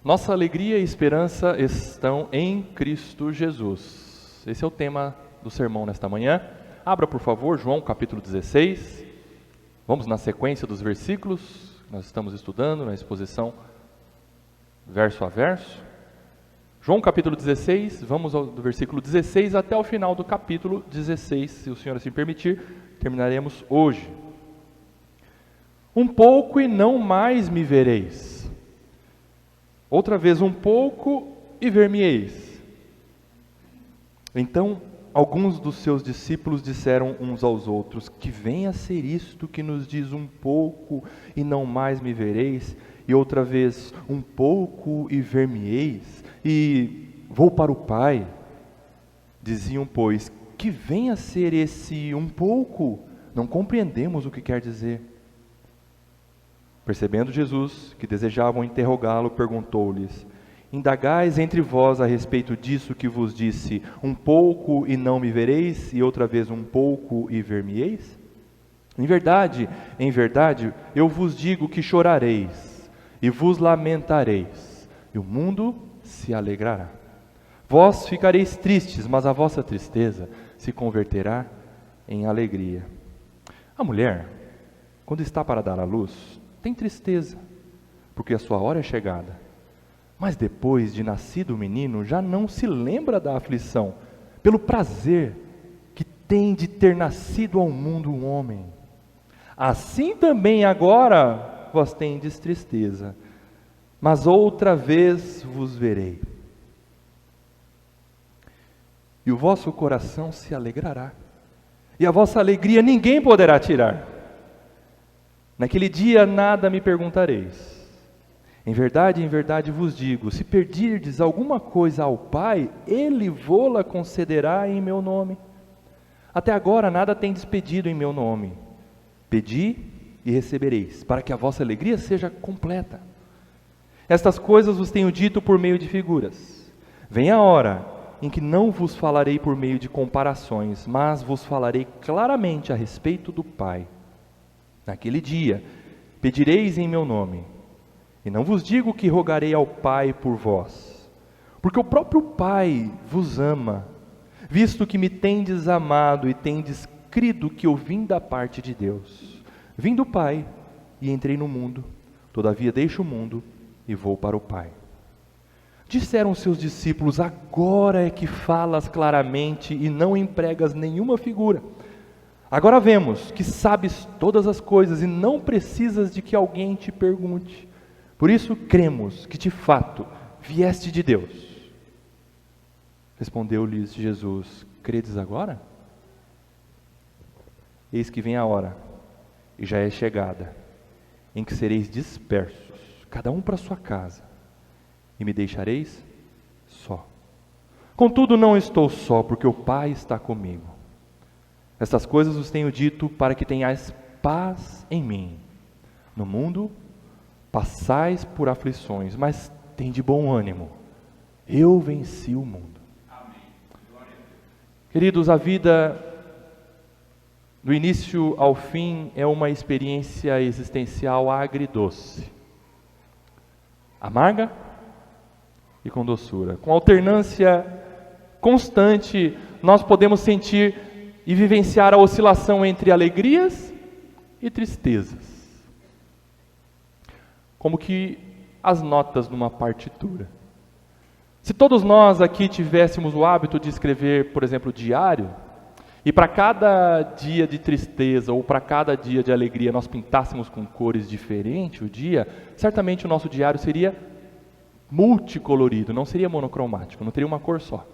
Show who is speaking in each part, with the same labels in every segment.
Speaker 1: Nossa alegria e esperança estão em Cristo Jesus. Esse é o tema do sermão nesta manhã. Abra, por favor, João capítulo 16. Vamos na sequência dos versículos. Nós estamos estudando na exposição verso a verso. João capítulo 16, vamos do versículo 16 até o final do capítulo 16, se o Senhor assim permitir, terminaremos hoje. Um pouco e não mais me vereis. Outra vez, um pouco e ver-me-eis. Então, alguns dos seus discípulos disseram uns aos outros: que venha a ser isto que nos diz um pouco e não mais me vereis, e outra vez, um pouco e ver-me-eis, e vou para o Pai. Diziam, pois, que venha a ser esse um pouco, não compreendemos o que quer dizer. Percebendo Jesus que desejavam interrogá-lo, perguntou-lhes: indagais entre vós a respeito disso que vos disse, um pouco e não me vereis, e outra vez um pouco e ver-me-eis? Em verdade, eu vos digo que chorareis e vos lamentareis, e o mundo se alegrará. Vós ficareis tristes, mas a vossa tristeza se converterá em alegria. A mulher, quando está para dar à luz, tem tristeza, porque a sua hora é chegada. Mas depois de nascido o menino, já não se lembra da aflição, pelo prazer que tem de ter nascido ao mundo um homem. Assim também agora vós tendes tristeza, mas outra vez vos verei. E o vosso coração se alegrará, e a vossa alegria ninguém poderá tirar. Naquele dia nada me perguntareis. Em verdade vos digo, se pedirdes alguma coisa ao Pai, Ele vô-la concederá em meu nome. Até agora nada tendes pedido em meu nome. Pedi e recebereis, para que a vossa alegria seja completa. Estas coisas vos tenho dito por meio de figuras. Vem a hora em que não vos falarei por meio de comparações, mas vos falarei claramente a respeito do Pai. Naquele dia, pedireis em meu nome, e não vos digo que rogarei ao Pai por vós, porque o próprio Pai vos ama, visto que me tendes amado e tendes crido que eu vim da parte de Deus. Vim do Pai e entrei no mundo, todavia deixo o mundo e vou para o Pai. Disseram seus discípulos: agora é que falas claramente e não empregas nenhuma figura. Agora vemos que sabes todas as coisas e não precisas de que alguém te pergunte. Por isso cremos que de fato vieste de Deus. Respondeu-lhes Jesus: credes agora? Eis que vem a hora, e já é chegada, em que sereis dispersos, cada um para sua casa, e me deixareis só. Contudo, não estou só, porque o Pai está comigo. Estas coisas vos tenho dito para que tenhais paz em mim. No mundo passais por aflições, mas tende bom ânimo. Eu venci o mundo. Amém. Queridos, a vida do início ao fim é uma experiência existencial agridoce. Amarga e com doçura. Com alternância constante, nós podemos sentir e vivenciar a oscilação entre alegrias e tristezas. Como que as notas numa partitura. Se todos nós aqui tivéssemos o hábito de escrever, por exemplo, diário, e para cada dia de tristeza ou para cada dia de alegria nós pintássemos com cores diferentes o dia, certamente o nosso diário seria multicolorido, não seria monocromático, não teria uma cor só.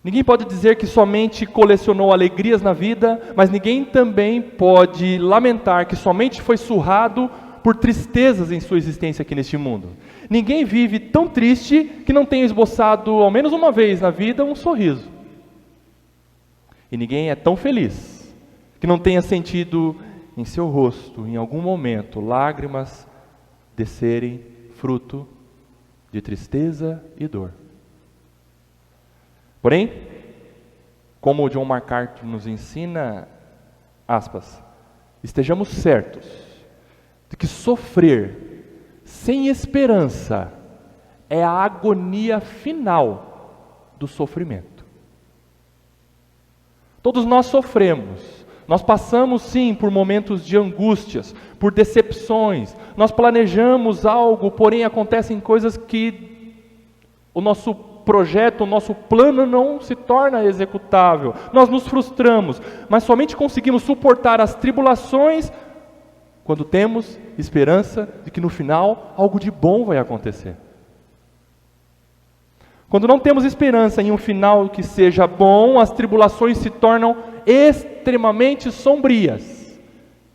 Speaker 1: Ninguém pode dizer que somente colecionou alegrias na vida, mas ninguém também pode lamentar que somente foi surrado por tristezas em sua existência aqui neste mundo. Ninguém vive tão triste que não tenha esboçado, ao menos uma vez na vida, um sorriso. E ninguém é tão feliz que não tenha sentido em seu rosto, em algum momento, lágrimas descerem fruto de tristeza e dor. Porém, como o John MacArthur nos ensina, aspas, estejamos certos de que sofrer sem esperança é a agonia final do sofrimento. Todos nós sofremos. Nós passamos sim por momentos de angústias, por decepções. Nós planejamos algo, porém acontecem coisas que o nosso projeto, o nosso plano não se torna executável. Nós nos frustramos, mas somente conseguimos suportar as tribulações quando temos esperança de que no final algo de bom vai acontecer. Quando não temos esperança em um final que seja bom, as tribulações se tornam extremamente sombrias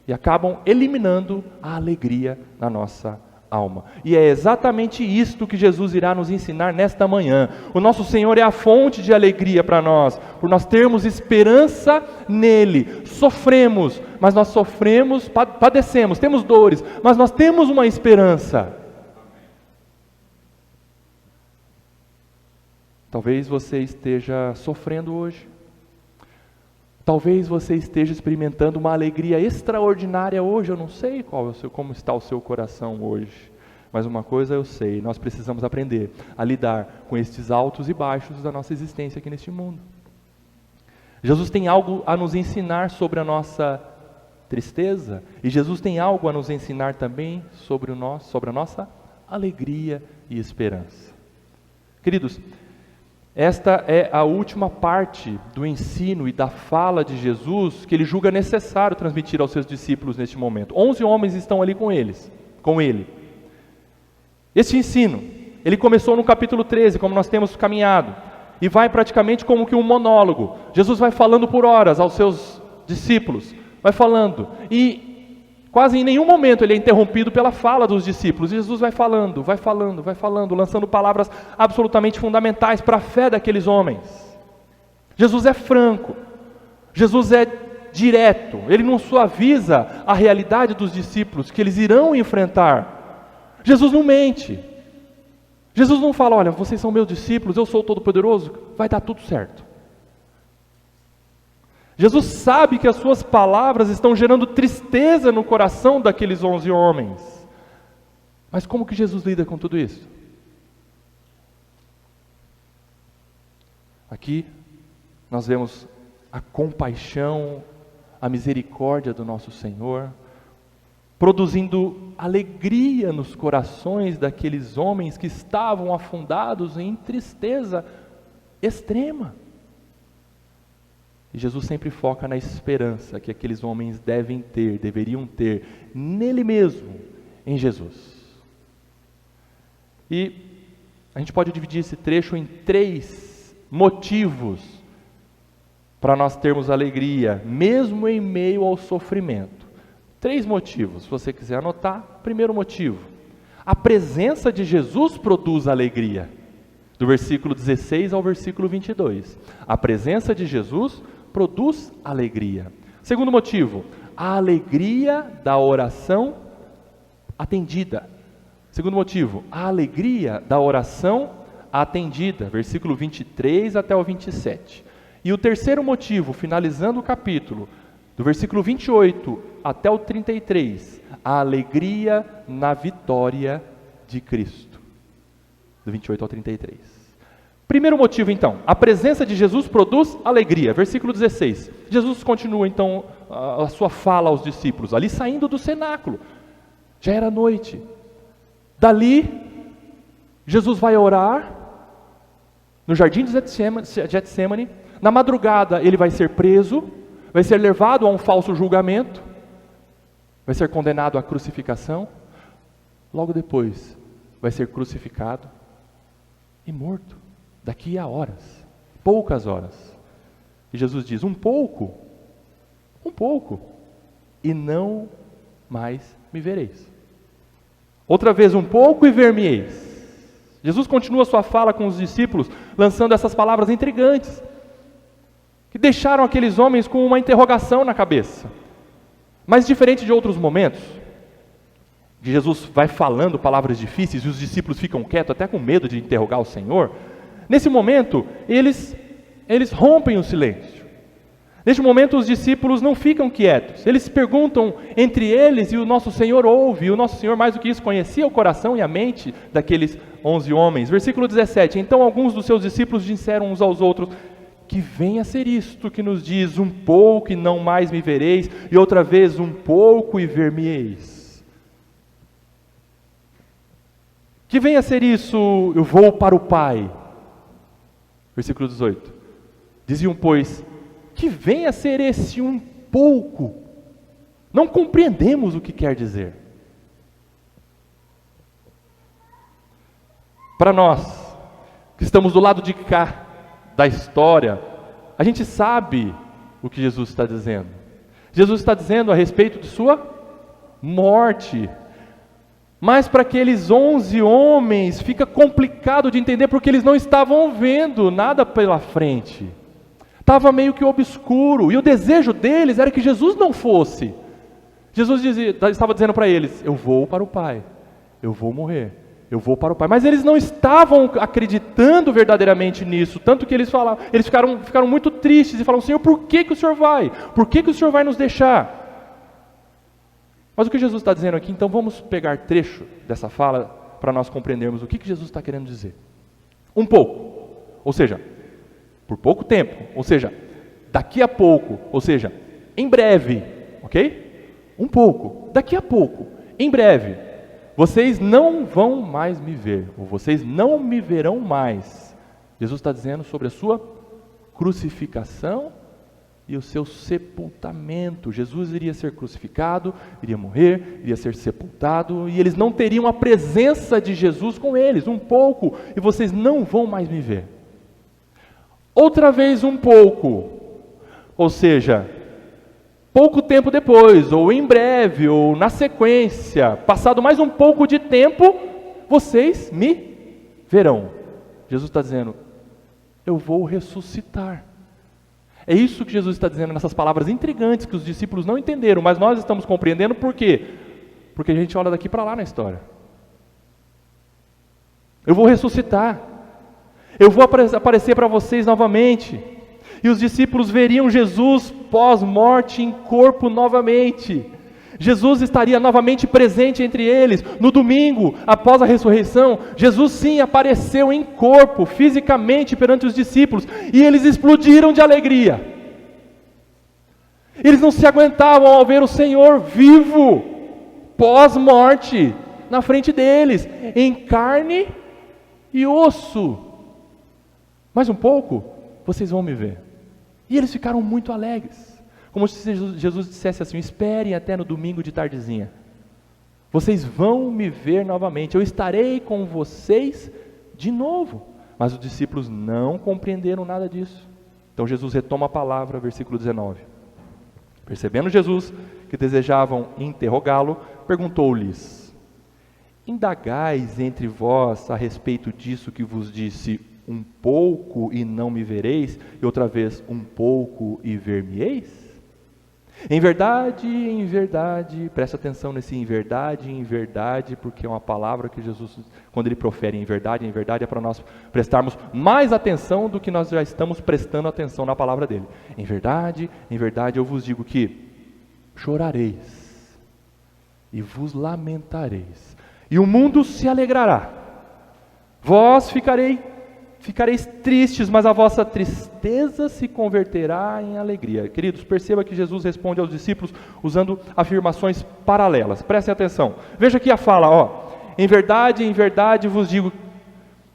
Speaker 1: e acabam eliminando a alegria na nossa alma. E é exatamente isto que Jesus irá nos ensinar nesta manhã. O nosso Senhor é a fonte de alegria para nós, por nós termos esperança nele. Sofremos, mas nós sofremos, padecemos, temos dores, mas nós temos uma esperança. Talvez você esteja sofrendo hoje. Talvez você esteja experimentando uma alegria extraordinária hoje. Eu não sei como está o seu coração hoje. Mas uma coisa eu sei, nós precisamos aprender a lidar com estes altos e baixos da nossa existência aqui neste mundo. Jesus tem algo a nos ensinar sobre a nossa tristeza. E Jesus tem algo a nos ensinar também sobre a nossa alegria e esperança. Queridos, esta é a última parte do ensino e da fala de Jesus que ele julga necessário transmitir aos seus discípulos neste momento. 11 homens estão ali com ele. Este ensino, ele começou no capítulo 13, como nós temos caminhado, e vai praticamente como que um monólogo. Jesus vai falando por horas aos seus discípulos, vai falando, e quase em nenhum momento ele é interrompido pela fala dos discípulos. Jesus vai falando, lançando palavras absolutamente fundamentais para a fé daqueles homens. Jesus é franco, Jesus é direto, ele não suaviza a realidade dos discípulos que eles irão enfrentar. Jesus não mente, Jesus não fala, olha, vocês são meus discípulos, eu sou o Todo-Poderoso, vai dar tudo certo. Jesus sabe que as suas palavras estão gerando tristeza no coração daqueles 11 homens. Mas como que Jesus lida com tudo isso? Aqui nós vemos a compaixão, a misericórdia do nosso Senhor, produzindo alegria nos corações daqueles homens que estavam afundados em tristeza extrema. E Jesus sempre foca na esperança que aqueles homens deveriam ter nele mesmo, em Jesus. E a gente pode dividir esse trecho em 3 motivos para nós termos alegria, mesmo em meio ao sofrimento. 3 motivos, se você quiser anotar. Primeiro motivo, a presença de Jesus produz alegria. Do versículo 16 ao versículo 22. A presença de Jesus produz alegria. Segundo motivo, a alegria da oração atendida. Segundo motivo, a alegria da oração atendida. Versículo 23 até o 27. E o terceiro motivo, finalizando o capítulo, do versículo 28 até o 33, a alegria na vitória de Cristo. Do 28 ao 33. Primeiro motivo então, a presença de Jesus produz alegria. Versículo 16. Jesus continua então a sua fala aos discípulos, ali saindo do cenáculo. Já era noite. Dali, Jesus vai orar no jardim de Getsemane. Na madrugada ele vai ser preso, vai ser levado a um falso julgamento, vai ser condenado à crucificação. Logo depois vai ser crucificado e morto. Daqui a horas, poucas horas. E Jesus diz, um pouco, e não mais me vereis. Outra vez, um pouco e ver-me-eis. Jesus continua sua fala com os discípulos, lançando essas palavras intrigantes, que deixaram aqueles homens com uma interrogação na cabeça. Mas diferente de outros momentos, que Jesus vai falando palavras difíceis e os discípulos ficam quietos, até com medo de interrogar o Senhor, nesse momento, eles rompem o silêncio. Neste momento os discípulos não ficam quietos, eles se perguntam entre eles e o nosso Senhor ouve, e o nosso Senhor mais do que isso conhecia o coração e a mente daqueles 11 homens. Versículo 17, então alguns dos seus discípulos disseram uns aos outros, que venha a ser isto que nos diz, um pouco e não mais me vereis, e outra vez um pouco e ver-me-eis. Que venha a ser isso, eu vou para o Pai. Versículo 18, diziam pois, que venha a ser esse um pouco, não compreendemos o que quer dizer. Para nós, que estamos do lado de cá da história, a gente sabe o que Jesus está dizendo. Jesus está dizendo a respeito de sua morte, mas para aqueles 11 homens fica complicado de entender porque eles não estavam vendo nada pela frente. Estava meio que obscuro, e o desejo deles era que Jesus não fosse. Jesus estava dizendo para eles, eu vou para o Pai, eu vou morrer, eu vou para o Pai. Mas eles não estavam acreditando verdadeiramente nisso, tanto que eles ficaram muito tristes e falaram, Senhor, por que o Senhor vai? Por que o Senhor vai nos deixar? Mas o que Jesus está dizendo aqui, então vamos pegar trecho dessa fala para nós compreendermos o que Jesus está querendo dizer. Um pouco, ou seja, por pouco tempo, ou seja, daqui a pouco, ou seja, em breve, ok? Um pouco, daqui a pouco, em breve, vocês não vão mais me ver, ou vocês não me verão mais. Jesus está dizendo sobre a sua crucificação e o seu sepultamento. Jesus iria ser crucificado, iria morrer, iria ser sepultado, e eles não teriam a presença de Jesus com eles, um pouco, e vocês não vão mais me ver. Outra vez um pouco, ou seja, pouco tempo depois, ou em breve, ou na sequência, passado mais um pouco de tempo, vocês me verão. Jesus está dizendo, eu vou ressuscitar. É isso que Jesus está dizendo nessas palavras intrigantes que os discípulos não entenderam, mas nós estamos compreendendo por quê? Porque a gente olha daqui para lá na história. Eu vou ressuscitar. Eu vou aparecer para vocês novamente. E os discípulos veriam Jesus pós-morte em corpo novamente. Jesus estaria novamente presente entre eles. No domingo, após a ressurreição, Jesus sim apareceu em corpo, fisicamente perante os discípulos. E eles explodiram de alegria. Eles não se aguentavam ao ver o Senhor vivo, pós-morte, na frente deles, em carne e osso. Mais um pouco, vocês vão me ver. E eles ficaram muito alegres. Como se Jesus dissesse assim, esperem até no domingo de tardezinha. Vocês vão me ver novamente, eu estarei com vocês de novo. Mas os discípulos não compreenderam nada disso. Então Jesus retoma a palavra, versículo 19. Percebendo Jesus que desejavam interrogá-lo, perguntou-lhes, indagais entre vós a respeito disso que vos disse um pouco e não me vereis, e outra vez um pouco e ver-me-eis? Em verdade, presta atenção nesse em verdade, porque é uma palavra que Jesus, quando ele profere em verdade, é para nós prestarmos mais atenção do que nós já estamos prestando atenção na palavra dele. Em verdade, eu vos digo que chorareis e vos lamentareis, e o mundo se alegrará. Vós ficareis tristes, mas a vossa tristeza se converterá em alegria. Queridos, perceba que Jesus responde aos discípulos usando afirmações paralelas. Prestem atenção. Veja aqui a fala, em verdade vos digo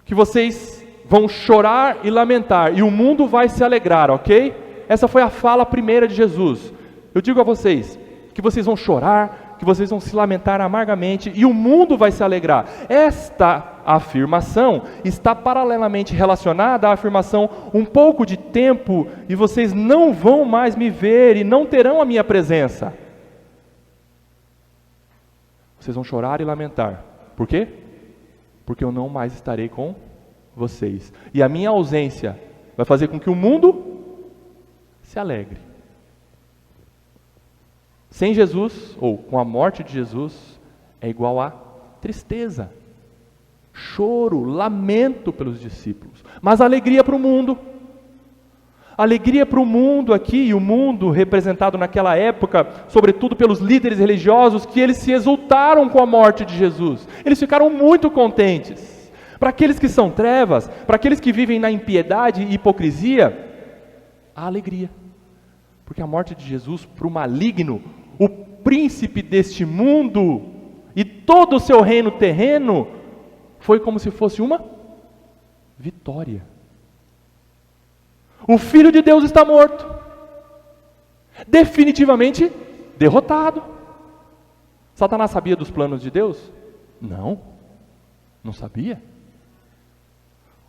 Speaker 1: que vocês vão chorar e lamentar, e o mundo vai se alegrar, ok? Essa foi a fala primeira de Jesus. Eu digo a vocês que vocês vão chorar, que vocês vão se lamentar amargamente, e o mundo vai se alegrar. Esta afirmação está paralelamente relacionada à afirmação um pouco de tempo e vocês não vão mais me ver e não terão a minha presença. Vocês vão chorar e lamentar. Por quê? Porque eu não mais estarei com vocês. E a minha ausência vai fazer com que o mundo se alegre. Sem Jesus, ou com a morte de Jesus, é igual a tristeza, choro, lamento pelos discípulos, mas alegria para o mundo. Alegria para o mundo aqui, e o mundo representado naquela época, sobretudo pelos líderes religiosos, que eles se exultaram com a morte de Jesus. Eles ficaram muito contentes. Para aqueles que são trevas, para aqueles que vivem na impiedade e hipocrisia, há alegria. Porque a morte de Jesus, para o maligno, o príncipe deste mundo e todo o seu reino terreno, foi como se fosse uma vitória. O Filho de Deus está morto, definitivamente derrotado. Satanás sabia dos planos de Deus? Não sabia.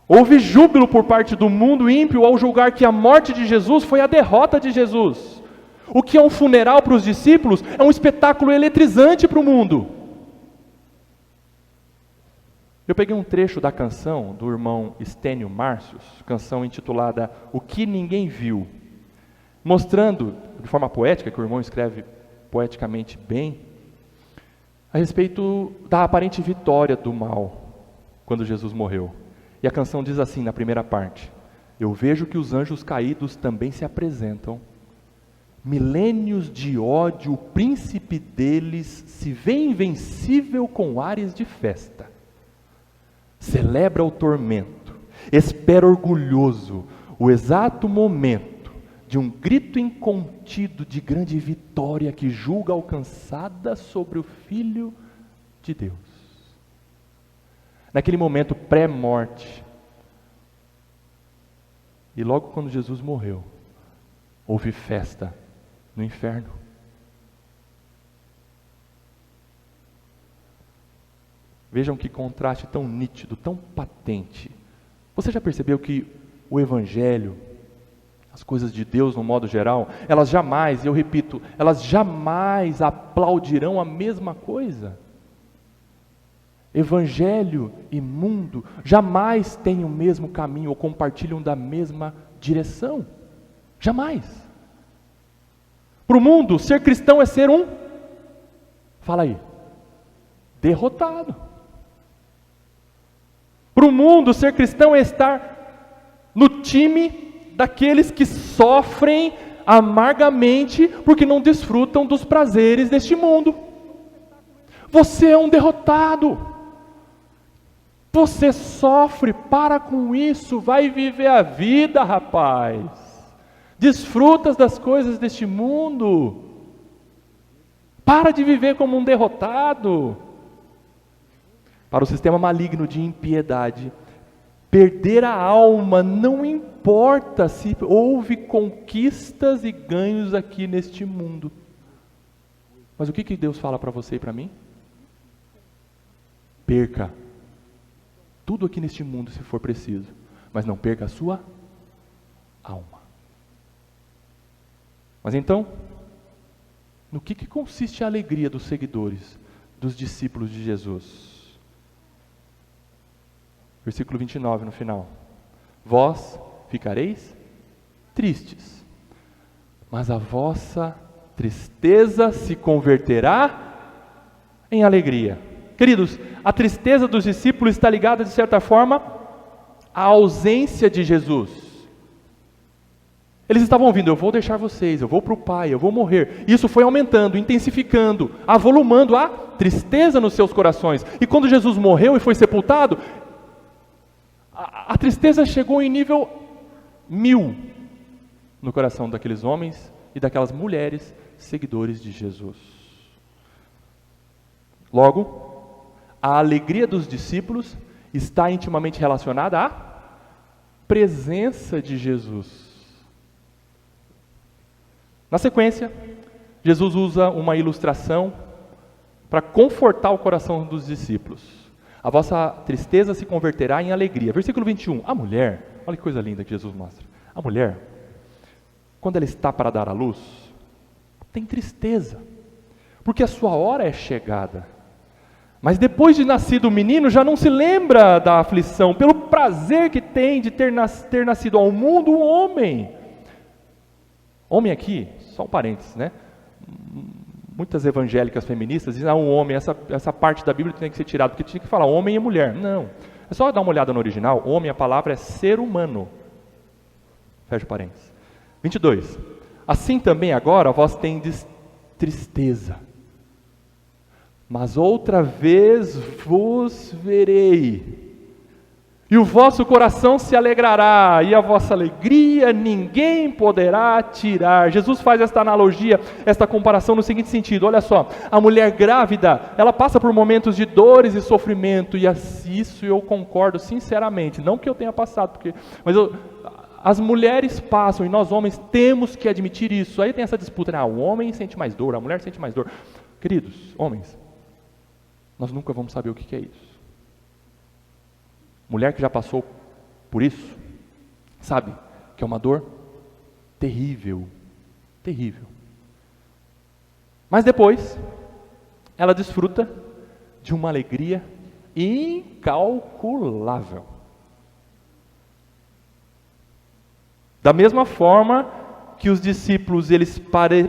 Speaker 1: Houve júbilo por parte do mundo ímpio ao julgar que a morte de Jesus foi a derrota de Jesus. O que é um funeral para os discípulos é um espetáculo eletrizante para o mundo. Eu peguei um trecho da canção do irmão Estênio Márcios, canção intitulada O Que Ninguém Viu, mostrando, de forma poética, que o irmão escreve poeticamente bem, a respeito da aparente vitória do mal, quando Jesus morreu. E a canção diz assim, na primeira parte: eu vejo que os anjos caídos também se apresentam, milênios de ódio, o príncipe deles se vê invencível com ares de festa. Celebra o tormento, espera orgulhoso o exato momento de um grito incontido de grande vitória que julga alcançada sobre o Filho de Deus. Naquele momento pré-morte, e logo quando Jesus morreu, houve festa no inferno. Vejam que contraste tão nítido, tão patente. Você já percebeu que o Evangelho, as coisas de Deus no modo geral, elas jamais, e eu repito, elas jamais aplaudirão a mesma coisa? Evangelho e mundo jamais têm o mesmo caminho ou compartilham da mesma direção. Jamais. Para o mundo, ser cristão é ser um, fala aí, derrotado. Para o mundo, ser cristão é estar no time daqueles que sofrem amargamente porque não desfrutam dos prazeres deste mundo. Você é um derrotado. Você sofre, para com isso, vai viver a vida, rapaz. Desfrutas das coisas deste mundo. Para de viver como um derrotado. Para o sistema maligno de impiedade, perder a alma não importa se houve conquistas e ganhos aqui neste mundo. Mas o que Deus fala para você e para mim? Perca tudo aqui neste mundo se for preciso, mas não perca a sua alma. Mas então, no que consiste a alegria dos seguidores, dos discípulos de Jesus? Versículo 29 no final. Vós ficareis tristes, mas a vossa tristeza se converterá em alegria. Queridos, a tristeza dos discípulos está ligada, de certa forma, à ausência de Jesus. Eles estavam ouvindo, eu vou deixar vocês, eu vou para o Pai, eu vou morrer. Isso foi aumentando, intensificando, avolumando a tristeza nos seus corações. E quando Jesus morreu e foi sepultado, a tristeza chegou em nível 1000 no coração daqueles homens e daquelas mulheres seguidores de Jesus. Logo, a alegria dos discípulos está intimamente relacionada à presença de Jesus. Na sequência, Jesus usa uma ilustração para confortar o coração dos discípulos. A vossa tristeza se converterá em alegria. Versículo 21. A mulher, olha que coisa linda que Jesus mostra. A mulher, quando ela está para dar à luz, tem tristeza, porque a sua hora é chegada. Mas depois de nascido o menino, já não se lembra da aflição, pelo prazer que tem de ter nascido ao mundo um homem. Homem aqui, só um parênteses, né? Muitas evangélicas feministas dizem, um homem, essa parte da Bíblia tem que ser tirada, porque tinha que falar homem e mulher. Não, é só dar uma olhada no original. Homem, a palavra é ser humano. Fecha parênteses. 22. Assim também agora vós tendes tristeza, mas outra vez vos verei, e o vosso coração se alegrará, e a vossa alegria ninguém poderá tirar. Jesus faz esta analogia, esta comparação no seguinte sentido: olha só, a mulher grávida, ela passa por momentos de dores e sofrimento, e isso eu concordo sinceramente, não que eu tenha passado, as mulheres passam, e nós homens temos que admitir isso. Aí tem essa disputa, né? O homem sente mais dor, a mulher sente mais dor. Queridos, homens, nós nunca vamos saber o que é isso. Mulher que já passou por isso, sabe que é uma dor terrível, terrível. Mas depois, ela desfruta de uma alegria incalculável. Da mesma forma que os discípulos, eles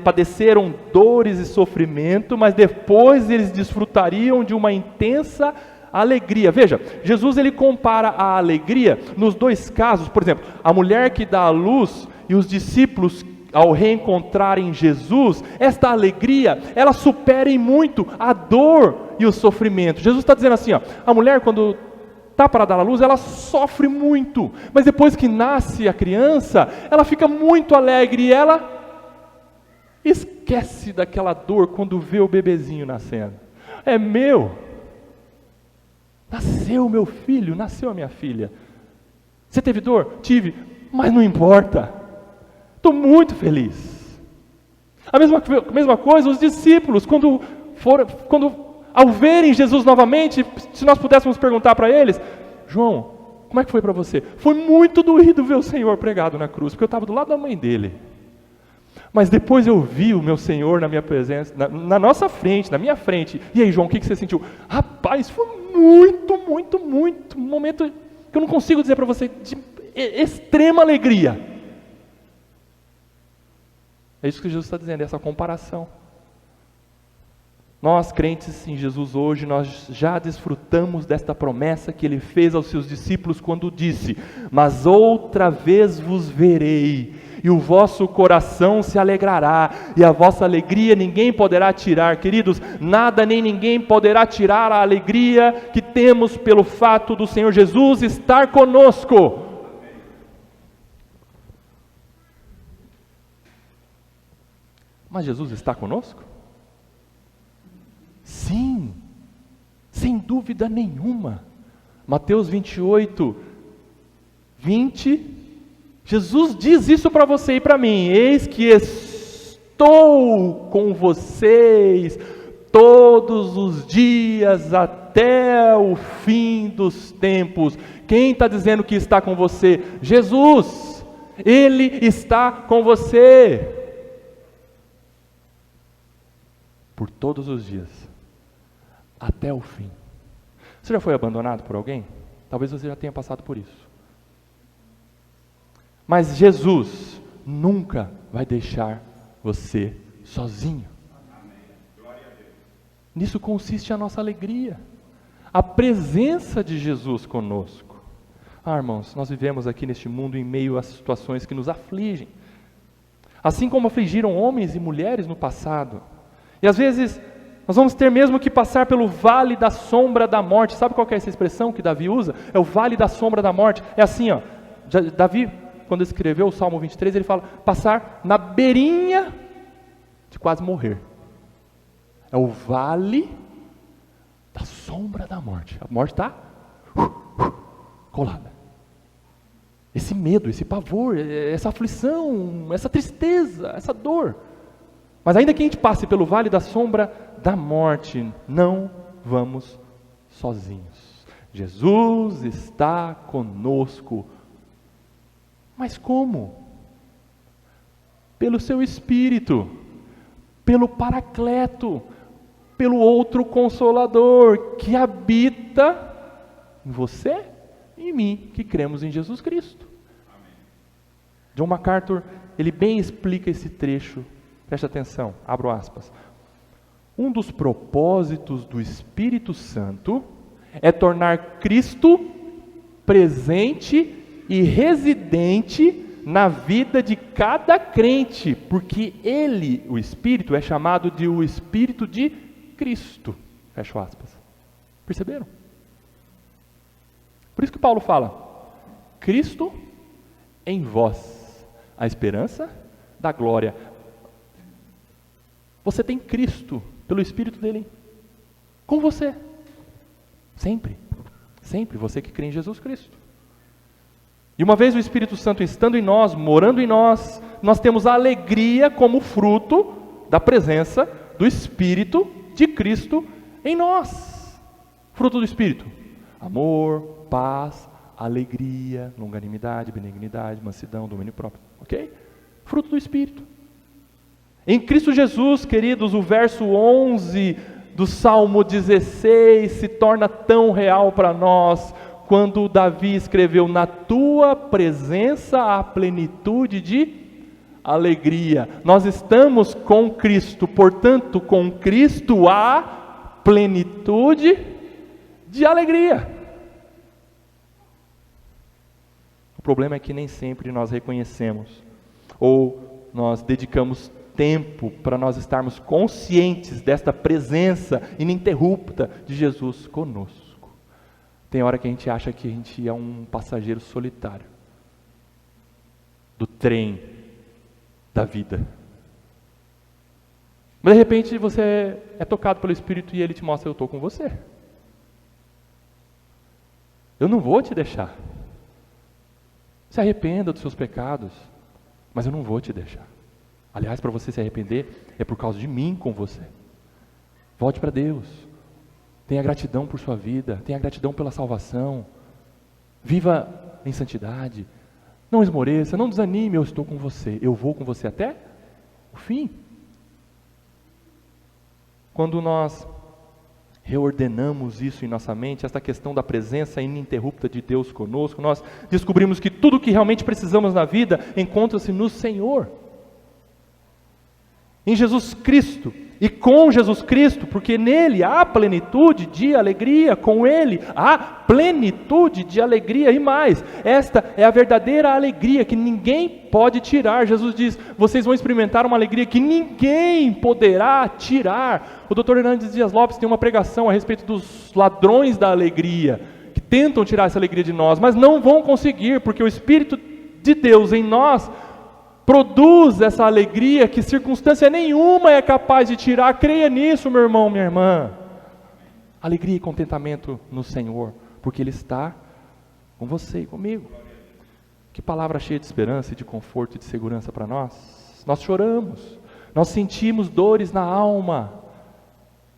Speaker 1: padeceram dores e sofrimento, mas depois eles desfrutariam de uma intensa alegria. Veja, Jesus ele compara a alegria nos dois casos. Por exemplo, a mulher que dá à luz e os discípulos ao reencontrarem Jesus, esta alegria, ela supera em muito a dor e o sofrimento. Jesus está dizendo assim, ó, a mulher quando está para dar à luz, ela sofre muito, mas depois que nasce a criança, ela fica muito alegre e ela esquece daquela dor quando vê o bebezinho nascendo. É meu, nasceu meu filho, nasceu a minha filha. Você teve dor? Tive, mas não importa, estou muito feliz. A mesma coisa os discípulos, quando ao verem Jesus novamente, se nós pudéssemos perguntar para eles: João, como é que foi para você? Foi muito doído ver o Senhor pregado na cruz, porque eu estava do lado da mãe dele. Mas depois eu vi o meu Senhor na minha presença, na nossa frente, na minha frente. E aí, João, o que você sentiu? Rapaz, foi muito, um momento que eu não consigo dizer para você, de extrema alegria. É isso que Jesus está dizendo, essa comparação. Nós, crentes em Jesus hoje, nós já desfrutamos desta promessa que Ele fez aos seus discípulos quando disse: mas outra vez vos verei, e o vosso coração se alegrará, e a vossa alegria ninguém poderá tirar. Queridos, nada nem ninguém poderá tirar a alegria que temos pelo fato do Senhor Jesus estar conosco. Mas Jesus está conosco? Sim, sem dúvida nenhuma. Mateus 28, 20, Jesus diz isso para você e para mim: eis que estou com vocês todos os dias até o fim dos tempos. Quem está dizendo que está com você? Jesus, Ele está com você. Por todos os dias, até o fim. Você já foi abandonado por alguém? Talvez você já tenha passado por isso. Mas Jesus nunca vai deixar você sozinho. Nisso consiste a nossa alegria, a presença de Jesus conosco. Irmãos, nós vivemos aqui neste mundo em meio a situações que nos afligem, assim como afligiram homens e mulheres no passado. E às vezes nós vamos ter mesmo que passar pelo vale da sombra da morte. Sabe qual que é essa expressão que Davi usa? É o vale da sombra da morte. É assim, ó. Davi, quando escreveu o Salmo 23, ele fala: passar na beirinha de quase morrer. É o vale da sombra da morte. A morte está colada. Esse medo, esse pavor, essa aflição, essa tristeza, essa dor. Mas ainda que a gente passe pelo vale da sombra da morte, não vamos sozinhos. Jesus está conosco. Mas como? Pelo seu Espírito, pelo Paracleto, pelo outro Consolador que habita em você e em mim, que cremos em Jesus Cristo. Amém. John MacArthur, ele bem explica esse trecho. Preste atenção, abro aspas. Um dos propósitos do Espírito Santo é tornar Cristo presente e residente na vida de cada crente, porque ele, o Espírito, é chamado de o Espírito de Cristo. Fecha aspas. Perceberam? Por isso que Paulo fala, Cristo em vós, a esperança da glória. Você tem Cristo, pelo Espírito dele, com você. Sempre. Sempre, você que crê em Jesus Cristo. E uma vez o Espírito Santo estando em nós, morando em nós, nós temos a alegria como fruto da presença do Espírito de Cristo em nós. Fruto do Espírito: amor, paz, alegria, longanimidade, benignidade, mansidão, domínio próprio. Ok? Fruto do Espírito. Em Cristo Jesus, queridos, o verso 11 do Salmo 16 se torna tão real para nós, quando Davi escreveu: na tua presença há plenitude de alegria. Nós estamos com Cristo, portanto, com Cristo há plenitude de alegria. O problema é que nem sempre nós reconhecemos, ou nós dedicamos tempo para nós estarmos conscientes desta presença ininterrupta de Jesus conosco. Tem hora que a gente acha que a gente é um passageiro solitário do trem da vida. Mas de repente você é tocado pelo Espírito e Ele te mostra: eu estou com você. Eu não vou te deixar. Se arrependa dos seus pecados, mas eu não vou te deixar. Aliás, para você se arrepender, é por causa de mim com você. Volte para Deus. Tenha gratidão por sua vida. Tenha gratidão pela salvação. Viva em santidade. Não esmoreça, não desanime. Eu estou com você. Eu vou com você até o fim. Quando nós reordenamos isso em nossa mente, essa questão da presença ininterrupta de Deus conosco, nós descobrimos que tudo o que realmente precisamos na vida encontra-se no Senhor. Em Jesus Cristo, e com Jesus Cristo, porque nele há plenitude de alegria, com ele há plenitude de alegria, e mais, esta é a verdadeira alegria que ninguém pode tirar. Jesus diz: vocês vão experimentar uma alegria que ninguém poderá tirar. O Dr. Hernandes Dias Lopes tem uma pregação a respeito dos ladrões da alegria, que tentam tirar essa alegria de nós, mas não vão conseguir, porque o Espírito de Deus em nós produz essa alegria que circunstância nenhuma é capaz de tirar. Creia nisso, meu irmão, minha irmã. Alegria e contentamento no Senhor, porque Ele está com você e comigo. Que palavra cheia de esperança e de conforto e de segurança para nós. Nós choramos, nós sentimos dores na alma,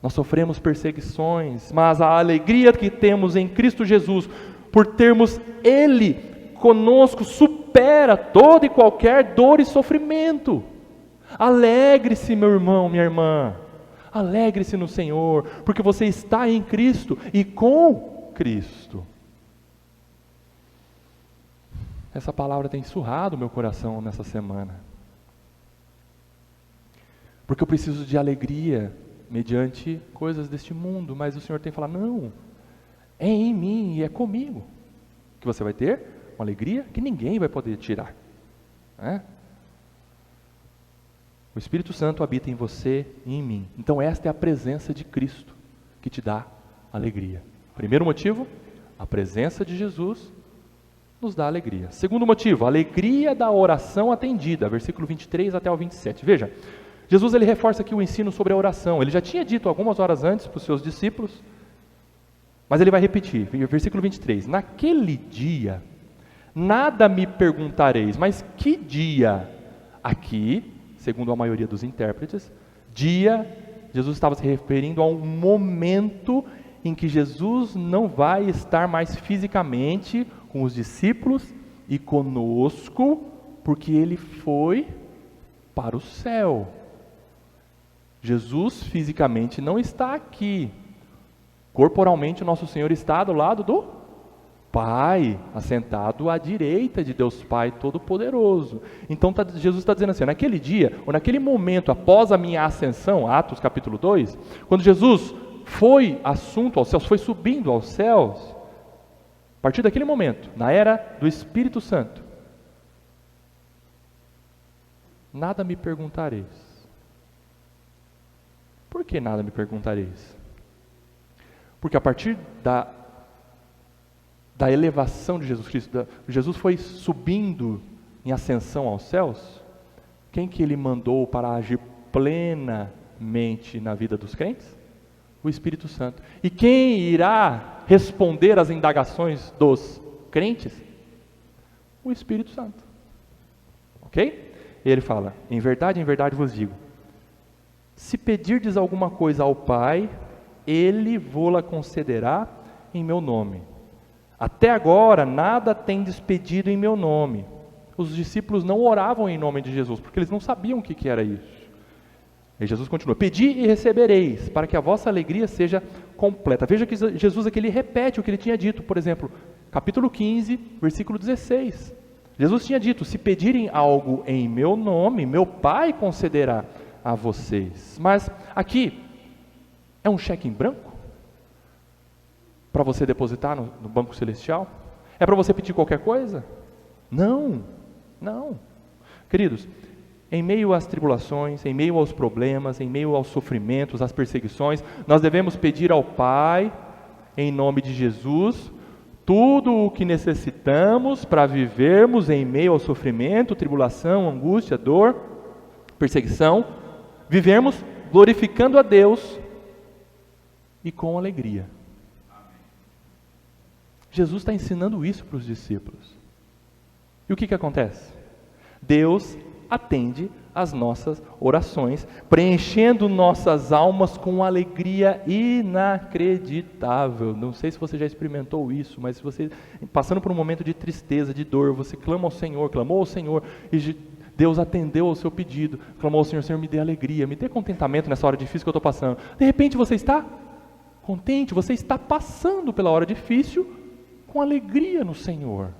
Speaker 1: nós sofremos perseguições, mas a alegria que temos em Cristo Jesus, por termos Ele conosco, supera toda e qualquer dor e sofrimento. Alegre-se, meu irmão, minha irmã. Alegre-se no Senhor, porque você está em Cristo e com Cristo. Essa palavra tem surrado o meu coração nessa semana. Porque eu preciso de alegria mediante coisas deste mundo, mas o Senhor tem falado: não, é em mim e é comigo que você vai ter uma alegria que ninguém vai poder tirar. O Espírito Santo habita em você e em mim. Então esta é a presença de Cristo que te dá alegria. Primeiro motivo, a presença de Jesus nos dá alegria. Segundo motivo, a alegria da oração atendida, versículo 23 até o 27. Veja, Jesus ele reforça aqui o ensino sobre a oração. Ele já tinha dito algumas horas antes para os seus discípulos, mas ele vai repetir, versículo 23. Naquele dia, nada me perguntareis, mas que dia? Aqui, segundo a maioria dos intérpretes, dia, Jesus estava se referindo a um momento em que Jesus não vai estar mais fisicamente com os discípulos e conosco, porque Ele foi para o céu. Jesus fisicamente não está aqui. Corporalmente o nosso Senhor está do lado do Pai, assentado à direita de Deus Pai Todo-Poderoso. Então Jesus está dizendo assim: naquele dia, ou naquele momento após a minha ascensão, Atos capítulo 2, quando Jesus foi assunto aos céus, foi subindo aos céus, a partir daquele momento, na era do Espírito Santo, nada me perguntareis. Por que nada me perguntareis? Porque a partir da elevação de Jesus Cristo, Jesus foi subindo em ascensão aos céus, quem que ele mandou para agir plenamente na vida dos crentes? O Espírito Santo. E quem irá responder às indagações dos crentes? O Espírito Santo. Ok? E ele fala, em verdade vos digo, se pedirdes alguma coisa ao Pai, Ele vô-la concederá em meu nome. Até agora nada tendes pedido em meu nome. Os discípulos não oravam em nome de Jesus, porque eles não sabiam o que era isso. E Jesus continua, pedi e recebereis, para que a vossa alegria seja completa. Veja que Jesus aqui ele repete o que ele tinha dito, por exemplo, capítulo 15, versículo 16. Jesus tinha dito, se pedirem algo em meu nome, meu Pai concederá a vocês. Mas aqui, é um cheque em branco? Para você depositar no banco celestial? É para você pedir qualquer coisa? Não, não. Queridos, em meio às tribulações, em meio aos problemas, em meio aos sofrimentos, às perseguições, nós devemos pedir ao Pai, em nome de Jesus, tudo o que necessitamos para vivermos em meio ao sofrimento, tribulação, angústia, dor, perseguição, vivermos glorificando a Deus e com alegria. Jesus está ensinando isso para os discípulos. E o que acontece? Deus atende às nossas orações, preenchendo nossas almas com uma alegria inacreditável. Não sei se você já experimentou isso, mas se você, passando por um momento de tristeza, de dor, você clama ao Senhor, clamou ao Senhor, e Deus atendeu ao seu pedido, clamou ao Senhor, Senhor, me dê alegria, me dê contentamento nessa hora difícil que eu estou passando. De repente você está contente, você está passando pela hora difícil com alegria no Senhor.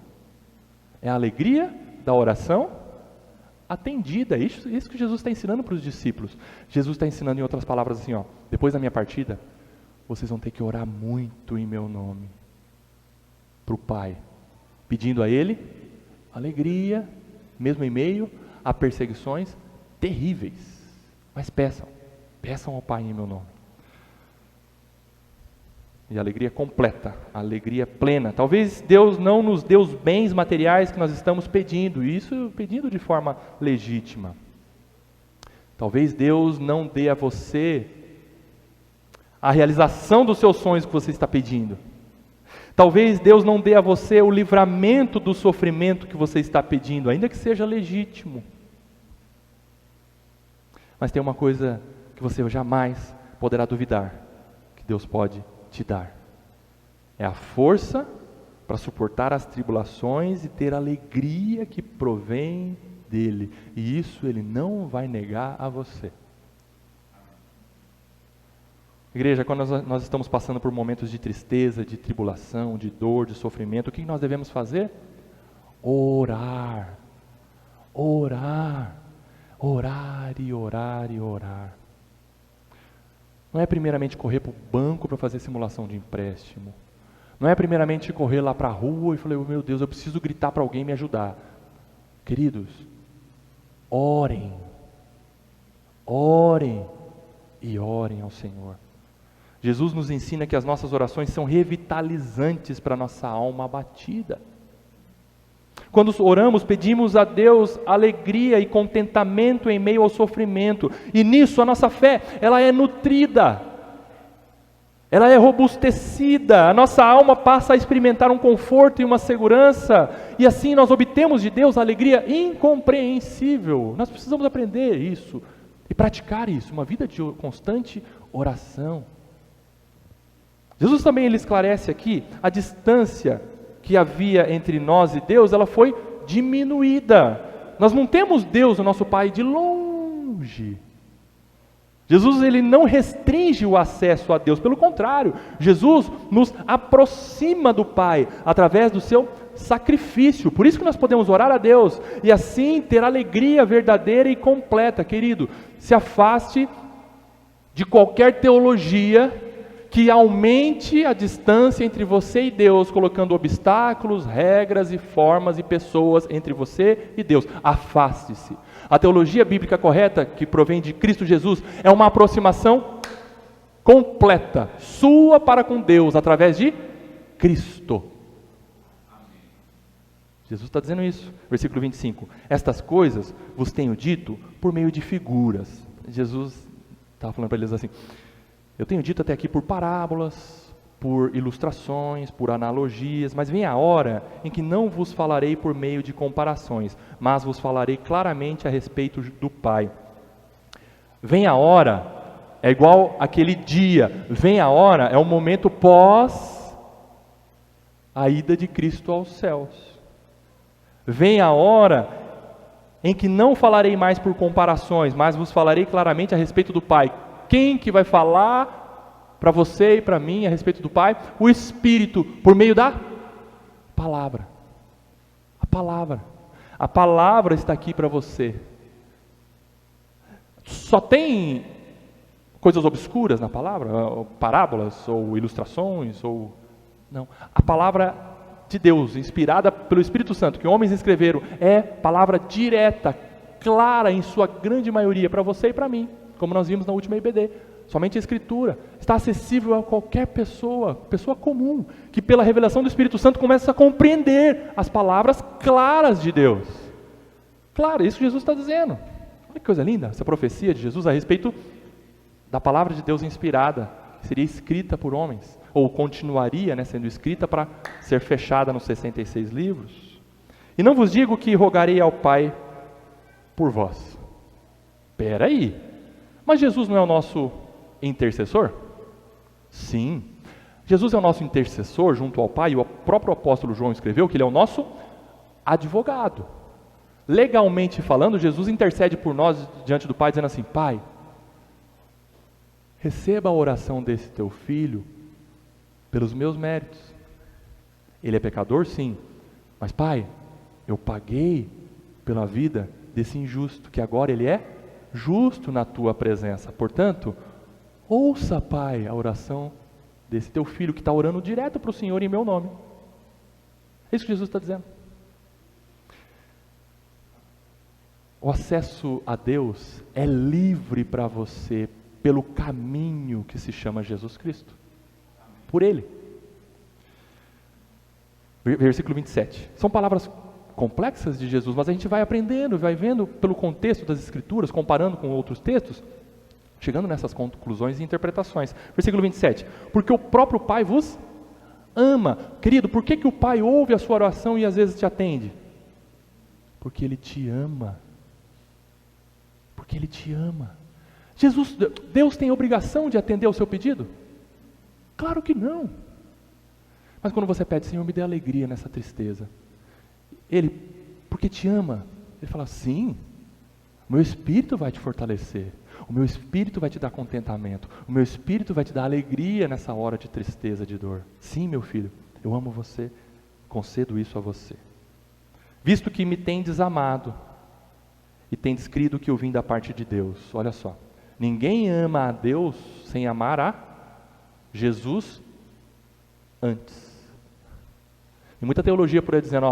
Speaker 1: É a alegria da oração atendida. Isso que Jesus está ensinando para os discípulos. Jesus está ensinando em outras palavras assim, depois da minha partida, vocês vão ter que orar muito em meu nome, para o Pai, pedindo a Ele alegria, mesmo em meio a perseguições terríveis. Mas peçam ao Pai em meu nome. E a alegria completa, a alegria plena. Talvez Deus não nos dê os bens materiais que nós estamos pedindo, e isso pedindo de forma legítima. Talvez Deus não dê a você a realização dos seus sonhos que você está pedindo. Talvez Deus não dê a você o livramento do sofrimento que você está pedindo, ainda que seja legítimo. Mas tem uma coisa que você jamais poderá duvidar, que Deus pode te dar. É a força para suportar as tribulações e ter a alegria que provém dele. E isso ele não vai negar a você. Igreja, quando nós estamos passando por momentos de tristeza, de tribulação, de dor, de sofrimento, o que nós devemos fazer? Orar. Orar. Orar e orar e orar. Não é primeiramente correr para o banco para fazer simulação de empréstimo. Não é primeiramente correr lá para a rua e falar, meu Deus, eu preciso gritar para alguém me ajudar. Queridos, orem. Orem e orem ao Senhor. Jesus nos ensina que as nossas orações são revitalizantes para a nossa alma abatida. Quando oramos, pedimos a Deus alegria e contentamento em meio ao sofrimento. E nisso a nossa fé, ela é nutrida. Ela é robustecida. A nossa alma passa a experimentar um conforto e uma segurança. E assim nós obtemos de Deus alegria incompreensível. Nós precisamos aprender isso e praticar isso. Uma vida de constante oração. Jesus também ele esclarece aqui a distância que havia entre nós e Deus, ela foi diminuída. Nós não temos Deus, o nosso Pai, de longe. Jesus ele não restringe o acesso a Deus, pelo contrário, Jesus nos aproxima do Pai através do seu sacrifício. Por isso que nós podemos orar a Deus e assim ter alegria verdadeira e completa. Querido, se afaste de qualquer teologia que aumente a distância entre você e Deus, colocando obstáculos, regras e formas e pessoas entre você e Deus. Afaste-se. A teologia bíblica correta, que provém de Cristo Jesus, é uma aproximação completa, sua para com Deus, através de Cristo. Jesus está dizendo isso, versículo 25. Estas coisas vos tenho dito por meio de figuras. Jesus estava falando para eles assim, eu tenho dito até aqui por parábolas, por ilustrações, por analogias, mas vem a hora em que não vos falarei por meio de comparações, mas vos falarei claramente a respeito do Pai. Vem a hora, é igual aquele dia, vem a hora, é o momento pós a ida de Cristo aos céus. Vem a hora em que não falarei mais por comparações, mas vos falarei claramente a respeito do Pai. Quem que vai falar para você e para mim a respeito do Pai? O Espírito, por meio da palavra. A palavra. A palavra está aqui para você. Só tem coisas obscuras na palavra? Parábolas ou ilustrações? Não. A palavra de Deus, inspirada pelo Espírito Santo, que homens escreveram, é palavra direta, clara em sua grande maioria, para você e para mim, como nós vimos na última IBD. Somente a Escritura está acessível a qualquer pessoa comum, que pela revelação do Espírito Santo começa a compreender as palavras claras de Deus. Claro, isso que Jesus está dizendo. Olha que coisa linda, essa profecia de Jesus a respeito da palavra de Deus inspirada, que seria escrita por homens, ou continuaria, sendo escrita para ser fechada nos 66 livros. E não vos digo que rogarei ao Pai por vós. Espera aí, mas Jesus não é o nosso intercessor? Sim, Jesus é o nosso intercessor junto ao Pai, e o próprio apóstolo João escreveu que ele é o nosso advogado. Legalmente falando, Jesus intercede por nós diante do Pai, dizendo assim, Pai, receba a oração desse teu filho pelos meus méritos. Ele é pecador? Sim. Mas Pai, eu paguei pela vida desse injusto, que agora ele é justo na tua presença. Portanto, ouça, Pai, a oração desse teu filho que está orando direto para o Senhor em meu nome. É isso que Jesus está dizendo. O acesso a Deus é livre para você pelo caminho que se chama Jesus Cristo. Por Ele. Versículo 27. São palavras complexas de Jesus, mas a gente vai aprendendo, vai vendo pelo contexto das Escrituras, comparando com outros textos, chegando nessas conclusões e interpretações. Versículo 27. Porque o próprio Pai vos ama. Querido, por que o Pai ouve a sua oração e às vezes te atende? Porque Ele te ama. Porque Ele te ama. Deus tem a obrigação de atender ao seu pedido? Claro que não. Mas quando você pede, Senhor, me dê alegria nessa tristeza. Ele, porque te ama, Ele fala, sim, o meu Espírito vai te fortalecer, o meu Espírito vai te dar contentamento, o meu Espírito vai te dar alegria nessa hora de tristeza, de dor. Sim, meu filho, eu amo você, concedo isso a você. Visto que me tendes amado e tendes crido que eu vim da parte de Deus. Olha só, ninguém ama a Deus sem amar a Jesus antes. E muita teologia por aí dizendo,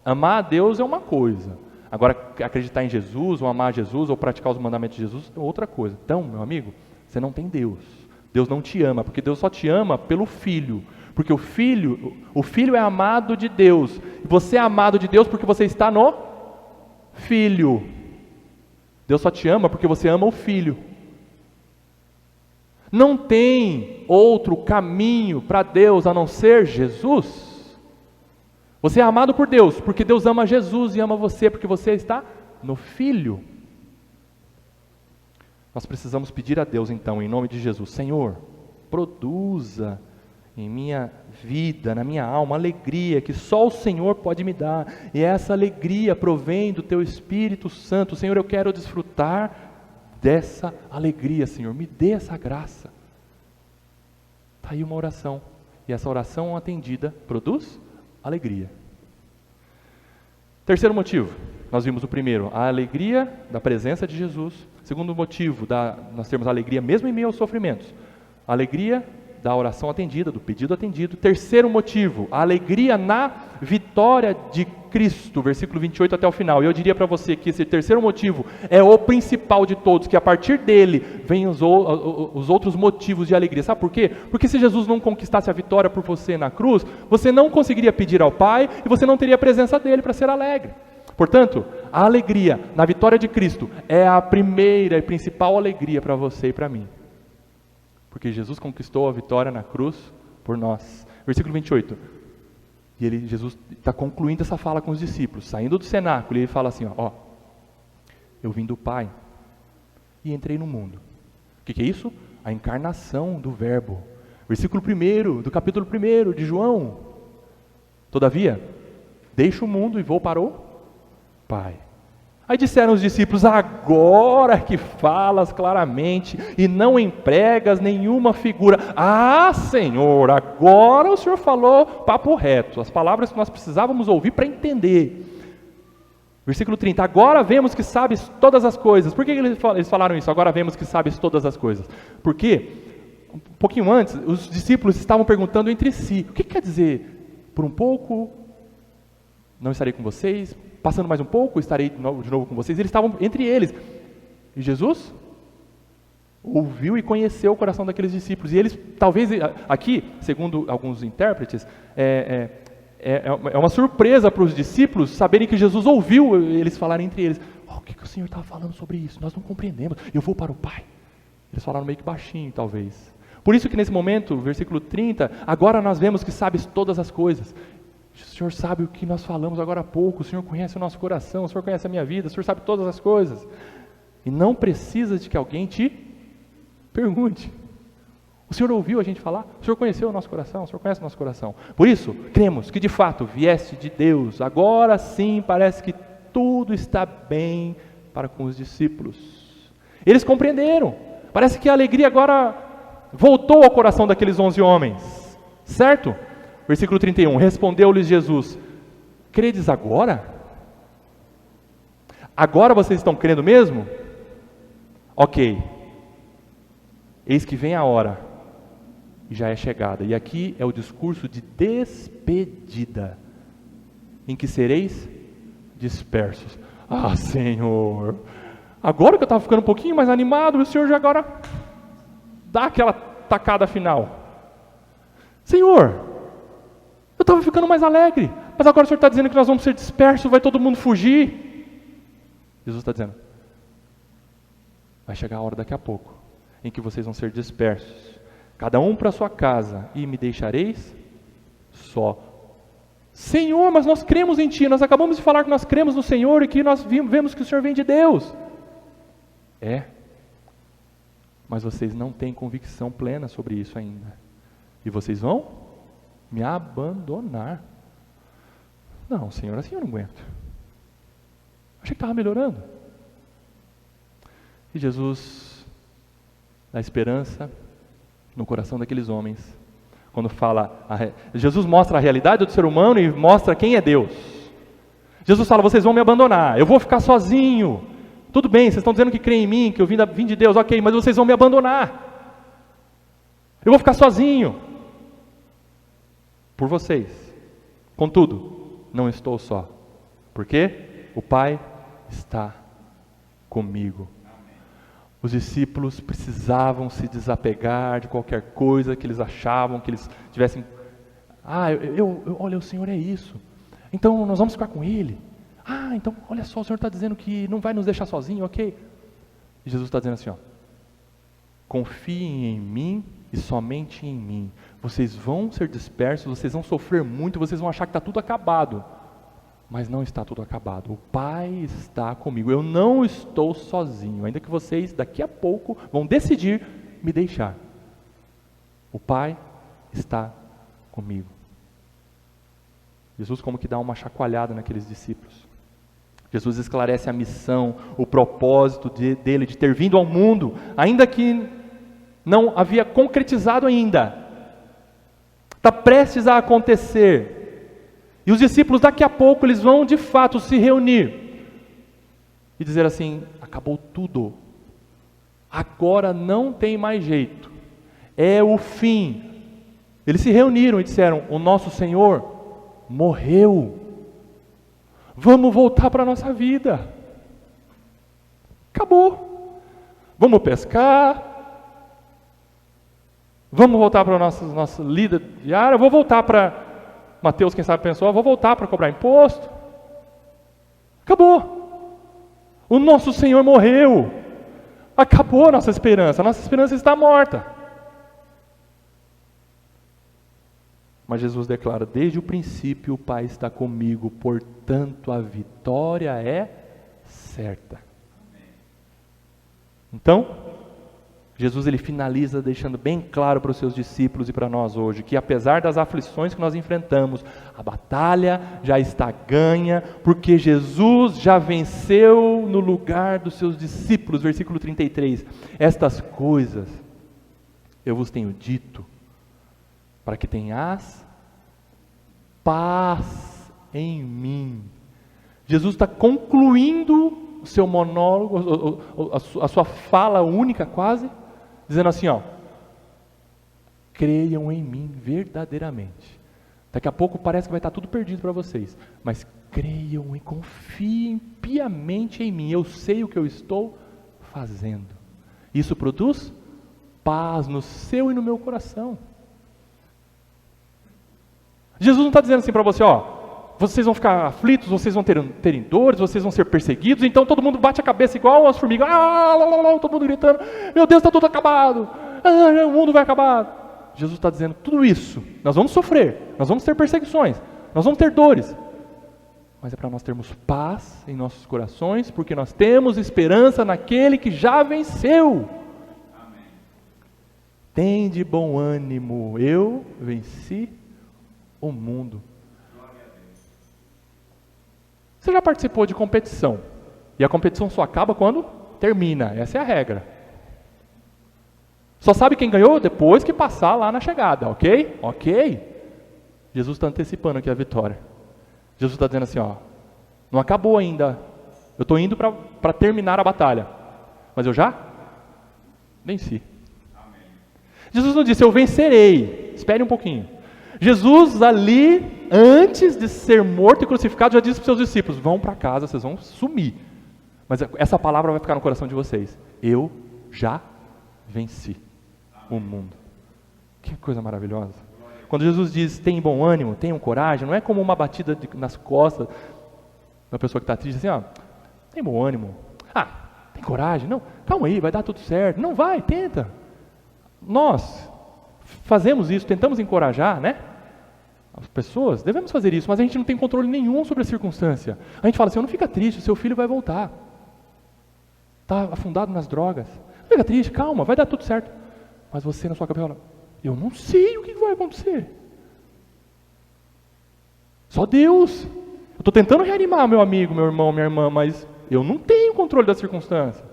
Speaker 1: amar a Deus é uma coisa, agora acreditar em Jesus, ou amar Jesus, ou praticar os mandamentos de Jesus é outra coisa. Então, meu amigo, você não tem Deus. Deus não te ama, porque Deus só te ama pelo Filho. Porque o Filho é amado de Deus. E você é amado de Deus porque você está no Filho. Deus só te ama porque você ama o Filho. Não tem outro caminho para Deus a não ser Jesus. Você é amado por Deus, porque Deus ama Jesus e ama você, porque você está no Filho. Nós precisamos pedir a Deus então, em nome de Jesus, Senhor, produza em minha vida, na minha alma, alegria que só o Senhor pode me dar, e essa alegria provém do Teu Espírito Santo. Senhor, eu quero desfrutar dessa alegria, Senhor, me dê essa graça. Está aí uma oração, e essa oração atendida produz alegria. Terceiro motivo, nós vimos o primeiro, a alegria da presença de Jesus. Segundo motivo, nós temos a alegria mesmo em meio aos sofrimentos, a alegria da oração atendida, do pedido atendido. Terceiro motivo, a alegria na vitória de Cristo, versículo 28 até o final. E eu diria para você que esse terceiro motivo é o principal de todos, que a partir dele vêm os outros motivos de alegria. Sabe por quê? Porque se Jesus não conquistasse a vitória por você na cruz, você não conseguiria pedir ao Pai e você não teria a presença dele para ser alegre. Portanto, a alegria na vitória de Cristo é a primeira e principal alegria para você e para mim. Porque Jesus conquistou a vitória na cruz por nós. Versículo 28. E Jesus está concluindo essa fala com os discípulos, saindo do cenáculo, e ele fala assim, ó, eu vim do Pai e entrei no mundo. O que é isso? A encarnação do Verbo. Versículo 1 do capítulo 1 de João. Todavia, deixo o mundo e vou para o Pai. Aí disseram os discípulos, agora que falas claramente e não empregas nenhuma figura. Ah, Senhor, agora o Senhor falou papo reto, as palavras que nós precisávamos ouvir para entender. Versículo 30, agora vemos que sabes todas as coisas. Por que eles falaram isso? Agora vemos que sabes todas as coisas. Porque, um pouquinho antes, os discípulos estavam perguntando entre si, o que quer dizer, por um pouco não estarei com vocês, passando mais um pouco, estarei de novo com vocês. Eles estavam entre eles. E Jesus ouviu e conheceu o coração daqueles discípulos. E eles, talvez, aqui, segundo alguns intérpretes, é uma surpresa para os discípulos saberem que Jesus ouviu eles falarem entre eles. O que o Senhor estava falando sobre isso? Nós não compreendemos. Eu vou para o Pai. Eles falaram meio que baixinho, talvez. Por isso que nesse momento, versículo 30, agora nós vemos que sabes todas as coisas. O Senhor sabe o que nós falamos agora há pouco, o Senhor conhece o nosso coração, o Senhor conhece a minha vida, o Senhor sabe todas as coisas. E não precisa de que alguém te pergunte. O Senhor ouviu a gente falar, o Senhor conheceu o nosso coração, o Senhor conhece o nosso coração. Por isso, cremos que de fato vieste de Deus. Agora sim parece que tudo está bem para com os discípulos. Eles compreenderam. Parece que a alegria agora voltou ao coração daqueles 11 homens. Certo? Versículo 31, respondeu-lhes Jesus, credes agora? Agora vocês estão crendo mesmo? Ok, eis que vem a hora, e já é chegada, e aqui é o discurso de despedida, em que sereis dispersos. Ah, Senhor, agora que eu estava ficando um pouquinho mais animado, o Senhor já agora dá aquela tacada final. Senhor, eu estava ficando mais alegre, mas agora o Senhor está dizendo que nós vamos ser dispersos, vai todo mundo fugir. Jesus está dizendo, vai chegar a hora daqui a pouco, em que vocês vão ser dispersos, cada um para a sua casa, e me deixareis só. Senhor, mas nós cremos em Ti, nós acabamos de falar que nós cremos no Senhor, e que nós vemos que o Senhor vem de Deus. Mas vocês não têm convicção plena sobre isso ainda, e vocês vão me abandonar. Não, Senhor, assim eu não aguento. Achei que estava melhorando. E Jesus dá esperança no coração daqueles homens. Quando fala, Jesus mostra a realidade do ser humano e mostra quem é Deus. Jesus fala, vocês vão me abandonar, eu vou ficar sozinho. Tudo bem, vocês estão dizendo que creem em mim, que eu vim de Deus, ok, mas vocês vão me abandonar. Eu vou ficar sozinho. Por vocês. Contudo, não estou só. Porque o Pai está comigo. Os discípulos precisavam se desapegar de qualquer coisa que eles achavam, que eles tivessem... olha, o Senhor é isso. Então nós vamos ficar com Ele. Então olha só, o Senhor está dizendo que não vai nos deixar sozinho, ok? E Jesus está dizendo assim, confiem em mim e somente em mim. Vocês vão ser dispersos, vocês vão sofrer muito, vocês vão achar que está tudo acabado. Mas não está tudo acabado. O Pai está comigo. Eu não estou sozinho. Ainda que vocês daqui a pouco vão decidir me deixar. O Pai está comigo. Jesus como que dá uma chacoalhada naqueles discípulos. Jesus esclarece a missão, o propósito dele de ter vindo ao mundo, ainda que não havia concretizado ainda. Está prestes a acontecer. E os discípulos daqui a pouco eles vão de fato se reunir e dizer assim, acabou tudo. Agora não tem mais jeito. É o fim. Eles se reuniram e disseram, o nosso Senhor morreu. Vamos voltar para a nossa vida. Acabou. Vamos pescar. Vamos voltar para a nossa lida diária. Eu vou voltar para... Mateus, quem sabe, pensou, vou voltar para cobrar imposto. Acabou. O nosso Senhor morreu. Acabou a nossa esperança. A nossa esperança está morta. Mas Jesus declara, desde o princípio o Pai está comigo, portanto a vitória é certa. Então, Jesus ele finaliza deixando bem claro para os seus discípulos e para nós hoje, que apesar das aflições que nós enfrentamos, a batalha já está ganha, porque Jesus já venceu no lugar dos seus discípulos. Versículo 33, estas coisas eu vos tenho dito, para que tenhas paz em mim. Jesus está concluindo o seu monólogo, a sua fala única quase, dizendo assim, creiam em mim verdadeiramente. Daqui a pouco parece que vai estar tudo perdido para vocês, mas creiam e confiem piamente em mim. Eu sei o que eu estou fazendo. Isso produz paz no seu e no meu coração. Jesus não está dizendo assim para você, vocês vão ficar aflitos, vocês vão ter dores, vocês vão ser perseguidos, então todo mundo bate a cabeça igual as formigas, todo mundo gritando, meu Deus, está tudo acabado, o mundo vai acabar. Jesus está dizendo tudo isso, nós vamos sofrer, nós vamos ter perseguições, nós vamos ter dores, mas é para nós termos paz em nossos corações, porque nós temos esperança naquele que já venceu. Amém. Tende bom ânimo, eu venci o mundo. Você já participou de competição? E a competição só acaba quando termina. Essa é a regra. Só sabe quem ganhou depois que passar lá na chegada, ok? Ok. Jesus está antecipando aqui a vitória. Jesus está dizendo assim, não acabou ainda. Eu estou indo para terminar a batalha. Mas eu já venci. Amém. Jesus não disse, eu vencerei. Espere um pouquinho. Jesus ali, antes de ser morto e crucificado, já disse para os seus discípulos, vão para casa, vocês vão sumir. Mas essa palavra vai ficar no coração de vocês. Eu já venci o mundo. Que coisa maravilhosa. Quando Jesus diz, tenham bom ânimo, tenham coragem, não é como uma batida nas costas da pessoa que está triste, assim, tem bom ânimo. Tem coragem? Não, calma aí, vai dar tudo certo. Não vai, tenta. Nós fazemos isso, tentamos encorajar, as pessoas, devemos fazer isso, mas a gente não tem controle nenhum sobre a circunstância. A gente fala assim, não fica triste, o seu filho vai voltar. Está afundado nas drogas. Não fica triste, calma, vai dar tudo certo. Mas você na sua cabeça fala, eu não sei o que vai acontecer. Só Deus. Eu estou tentando reanimar meu amigo, meu irmão, minha irmã, mas eu não tenho controle da circunstância.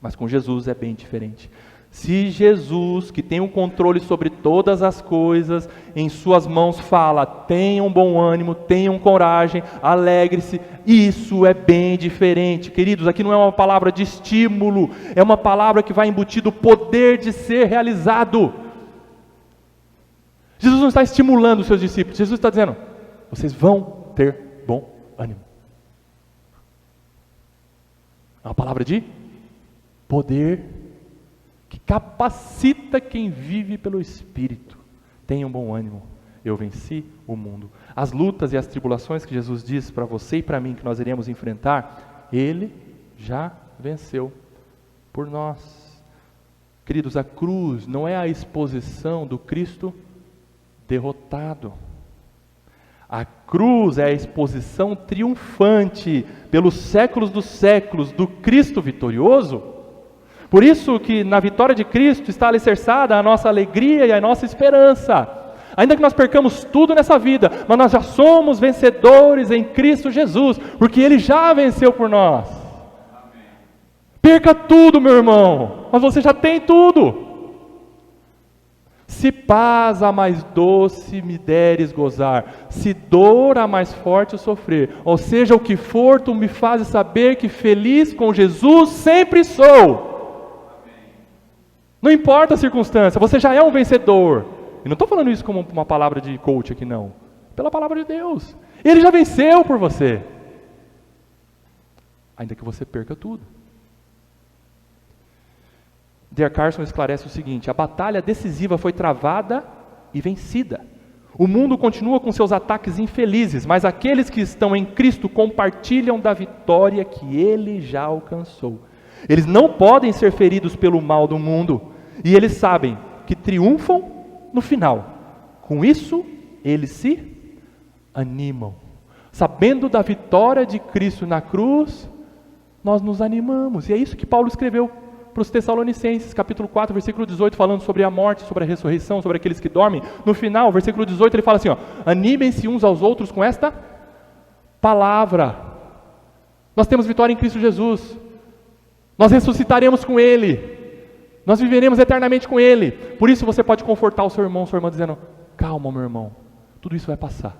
Speaker 1: Mas com Jesus é bem diferente. Se Jesus, que tem o controle sobre todas as coisas, em suas mãos fala, tenham bom ânimo, tenham coragem, alegre-se, isso é bem diferente. Queridos, aqui não é uma palavra de estímulo, é uma palavra que vai embutir o poder de ser realizado. Jesus não está estimulando os seus discípulos, Jesus está dizendo, vocês vão ter bom ânimo. É uma palavra de poder que capacita quem vive pelo Espírito. Tenham bom ânimo, eu venci o mundo. As lutas e as tribulações que Jesus diz para você e para mim que nós iremos enfrentar, Ele já venceu por nós. Queridos, a cruz não é a exposição do Cristo derrotado. A cruz é a exposição triunfante pelos séculos dos séculos do Cristo vitorioso. Por isso que na vitória de Cristo está alicerçada a nossa alegria e a nossa esperança. Ainda que nós percamos tudo nessa vida, mas nós já somos vencedores em Cristo Jesus, porque Ele já venceu por nós. Amém. Perca tudo, meu irmão, mas você já tem tudo. Se paz a mais doce me deres gozar, se dor a mais forte eu sofrer, ou seja, o que for, tu me fazes saber que feliz com Jesus sempre sou. Não importa a circunstância, você já é um vencedor. E não estou falando isso como uma palavra de coach aqui, não. pela palavra de Deus. Ele já venceu por você. Ainda que você perca tudo. D.A. Carson esclarece o seguinte: a batalha decisiva foi travada e vencida. O mundo continua com seus ataques infelizes, mas aqueles que estão em Cristo compartilham da vitória que Ele já alcançou. Eles não podem ser feridos pelo mal do mundo, e eles sabem que triunfam no final. Com isso, eles se animam. Sabendo da vitória de Cristo na cruz, nós nos animamos. E é isso que Paulo escreveu para os Tessalonicenses, capítulo 4, versículo 18, falando sobre a morte, sobre a ressurreição, sobre aqueles que dormem. No final, versículo 18, ele fala assim, animem-se uns aos outros com esta palavra. Nós temos vitória em Cristo Jesus. Nós ressuscitaremos com Ele. Nós viveremos eternamente com Ele. Por isso você pode confortar o seu irmão, sua irmã, dizendo, calma, meu irmão, tudo isso vai passar.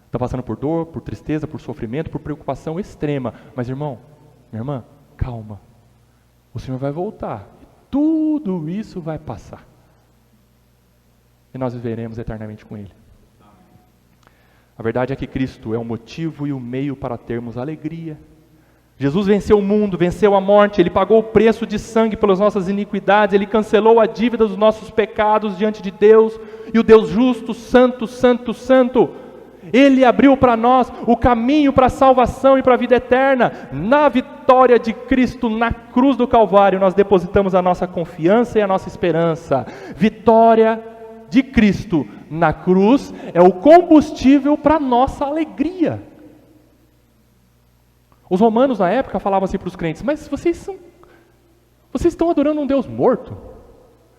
Speaker 1: Está passando por dor, por tristeza, por sofrimento, por preocupação extrema. Mas irmão, minha irmã, calma. O Senhor vai voltar. Tudo isso vai passar. E nós viveremos eternamente com Ele. A verdade é que Cristo é o motivo e o meio para termos alegria. Jesus venceu o mundo, venceu a morte, Ele pagou o preço de sangue pelas nossas iniquidades, Ele cancelou a dívida dos nossos pecados diante de Deus, e o Deus justo, santo, santo, santo, Ele abriu para nós o caminho para a salvação e para a vida eterna. Na vitória de Cristo na cruz do Calvário, nós depositamos a nossa confiança e a nossa esperança. Vitória de Cristo na cruz é o combustível para a nossa alegria. Os romanos na época falavam assim para os crentes, mas vocês estão adorando um Deus morto.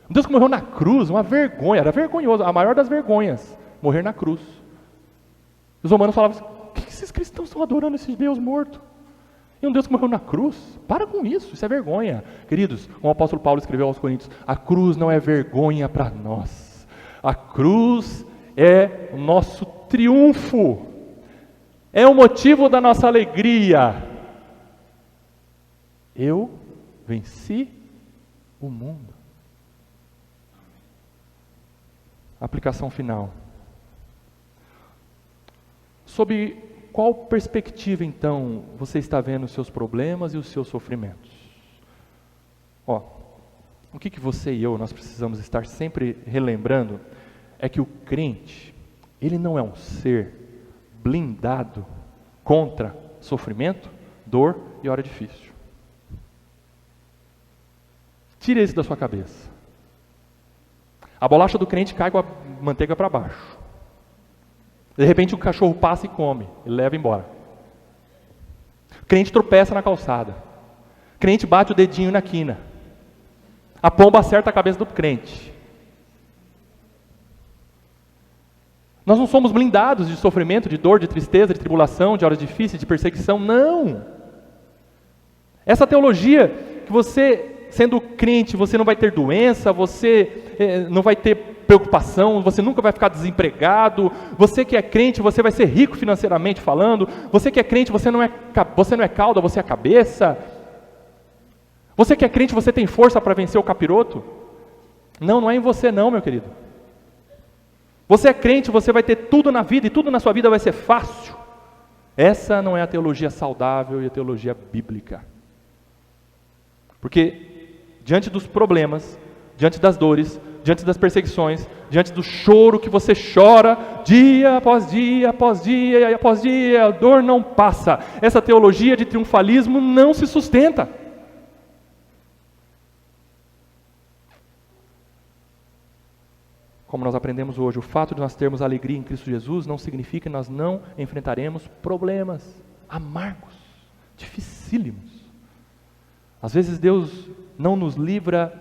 Speaker 1: Um Deus que morreu na cruz, uma vergonha, era vergonhoso, a maior das vergonhas, morrer na cruz. Os romanos falavam assim, o que esses cristãos estão adorando esse Deus morto? E um Deus que morreu na cruz? Para com isso é vergonha. Queridos, o apóstolo Paulo escreveu aos Coríntios, a cruz não é vergonha para nós. A cruz é o nosso triunfo. É o motivo da nossa alegria. Eu venci o mundo. Aplicação final. Sob qual perspectiva, então, você está vendo os seus problemas e os seus sofrimentos? O que você e eu, nós precisamos estar sempre relembrando, é que o crente, ele não é um ser blindado contra sofrimento, dor e hora difícil. Tira isso da sua cabeça. A bolacha do crente cai com a manteiga para baixo. De repente o cachorro passa e come, e leva embora. O crente tropeça na calçada. O crente bate o dedinho na quina. A pomba acerta a cabeça do crente. Nós não somos blindados de sofrimento, de dor, de tristeza, de tribulação, de horas difíceis, de perseguição, não. Essa teologia que você, sendo crente, você não vai ter doença, você não vai ter preocupação, você nunca vai ficar desempregado, você que é crente, você vai ser rico financeiramente falando, você que é crente, você não é cauda, você é cabeça, você que é crente, você tem força para vencer o capiroto. Não é em você não, meu querido. Você é crente, você vai ter tudo na vida e tudo na sua vida vai ser fácil. Essa não é a teologia saudável e a teologia bíblica. Porque diante dos problemas, diante das dores, diante das perseguições, diante do choro que você chora, dia após dia, após dia, após dia, a dor não passa. Essa teologia de triunfalismo não se sustenta. Como nós aprendemos hoje, o fato de nós termos alegria em Cristo Jesus não significa que nós não enfrentaremos problemas amargos, dificílimos. Às vezes Deus não nos livra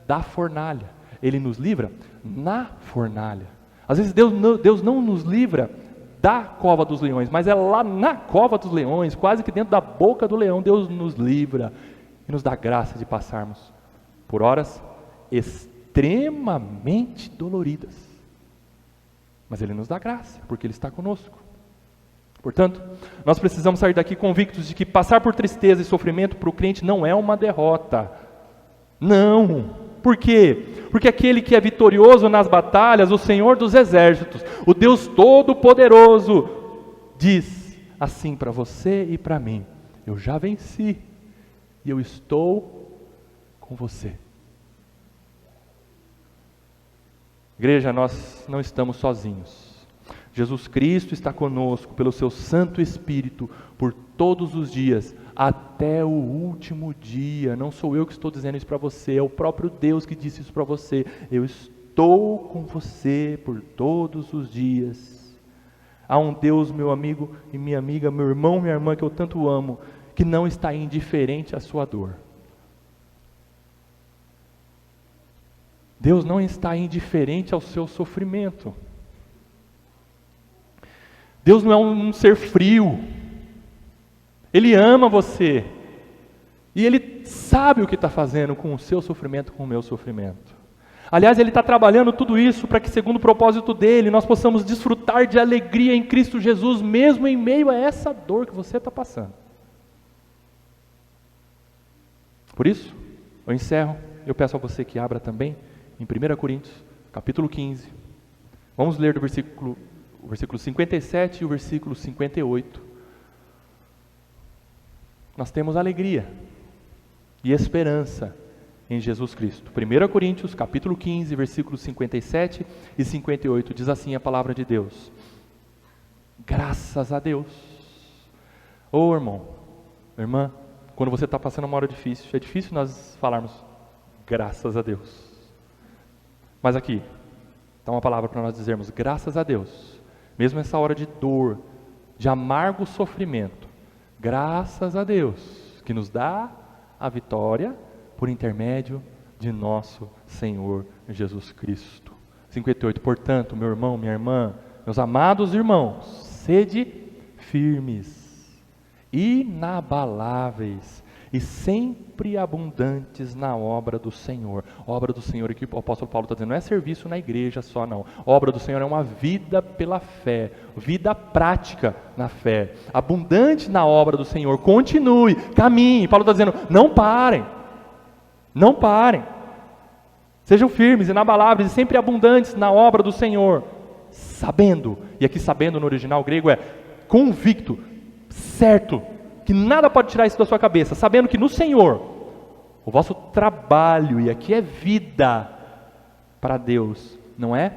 Speaker 1: da fornalha, Ele nos livra na fornalha. Às vezes Deus não nos livra da cova dos leões, mas é lá na cova dos leões, quase que dentro da boca do leão, Deus nos livra e nos dá graça de passarmos por horas extremamente doloridas. Mas Ele nos dá graça, porque Ele está conosco. Portanto, nós precisamos sair daqui convictos de que passar por tristeza e sofrimento para o crente não é uma derrota. Não. Por quê? Porque aquele que é vitorioso nas batalhas, o Senhor dos exércitos, o Deus Todo-Poderoso, diz assim para você e para mim: eu já venci e eu estou com você. Igreja, nós não estamos sozinhos. Jesus Cristo está conosco pelo seu Santo Espírito por todos os dias, até o último dia. Não sou eu que estou dizendo isso para você, é o próprio Deus que disse isso para você. Eu estou com você por todos os dias. Há um Deus, meu amigo e minha amiga, meu irmão, minha irmã, que eu tanto amo, que não está indiferente à sua dor. Deus não está indiferente ao seu sofrimento. Deus não é um ser frio. Ele ama você. E Ele sabe o que está fazendo com o seu sofrimento, com o meu sofrimento. Aliás, Ele está trabalhando tudo isso para que, segundo o propósito dEle, nós possamos desfrutar de alegria em Cristo Jesus, mesmo em meio a essa dor que você está passando. Por isso, eu encerro. Eu peço a você que abra também em 1 Coríntios, capítulo 15. Vamos ler do versículo 57 e o versículo 58. Nós temos alegria e esperança em Jesus Cristo. 1 Coríntios, capítulo 15, versículos 57 e 58, diz assim a palavra de Deus: graças a Deus. Ô irmão, irmã, quando você está passando uma hora difícil, é difícil nós falarmos graças a Deus. Mas aqui está uma palavra para nós dizermos graças a Deus, mesmo nessa hora de dor, de amargo sofrimento, graças a Deus, que nos dá a vitória por intermédio de nosso Senhor Jesus Cristo. 58, portanto, meu irmão, minha irmã, meus amados irmãos, sede firmes, inabaláveis e sempre abundantes na obra do Senhor. Obra do Senhor, aqui o apóstolo Paulo está dizendo, não é serviço na igreja só não. Obra do Senhor é uma vida pela fé, vida prática na fé, abundante na obra do Senhor. Continue, caminhe. Paulo está dizendo, não parem, não parem. Sejam firmes, inabaláveis e sempre abundantes na obra do Senhor, sabendo, e aqui sabendo no original grego é convicto, certo, que nada pode tirar isso da sua cabeça, sabendo que no Senhor, o vosso trabalho, e aqui é vida, para Deus, não é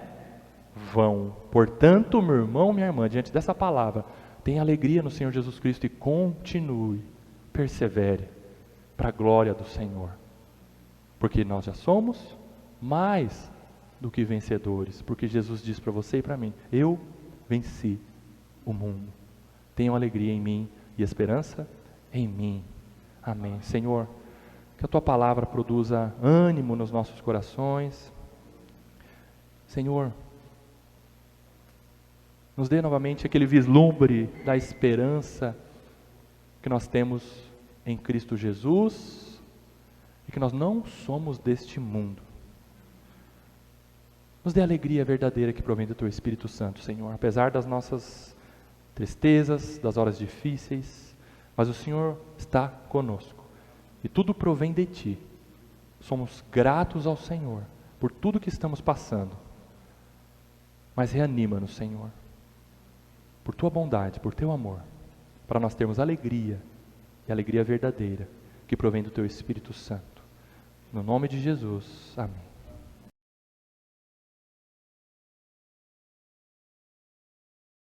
Speaker 1: vão. Portanto, meu irmão, minha irmã, diante dessa palavra, tenha alegria no Senhor Jesus Cristo e continue, persevere, para a glória do Senhor, porque nós já somos mais do que vencedores, porque Jesus diz para você e para mim, eu venci o mundo, tenham alegria em mim, e esperança em mim. Amém. Senhor, que a Tua palavra produza ânimo nos nossos corações. Senhor, nos dê novamente aquele vislumbre da esperança que nós temos em Cristo Jesus e que nós não somos deste mundo. Nos dê a alegria verdadeira que provém do Teu Espírito Santo, Senhor, apesar das nossas tristezas, das horas difíceis, mas o Senhor está conosco e tudo provém de Ti. Somos gratos ao Senhor por tudo que estamos passando, mas reanima-nos, Senhor, por Tua bondade, por Teu amor, para nós termos alegria e alegria verdadeira que provém do Teu Espírito Santo. No nome de Jesus, amém.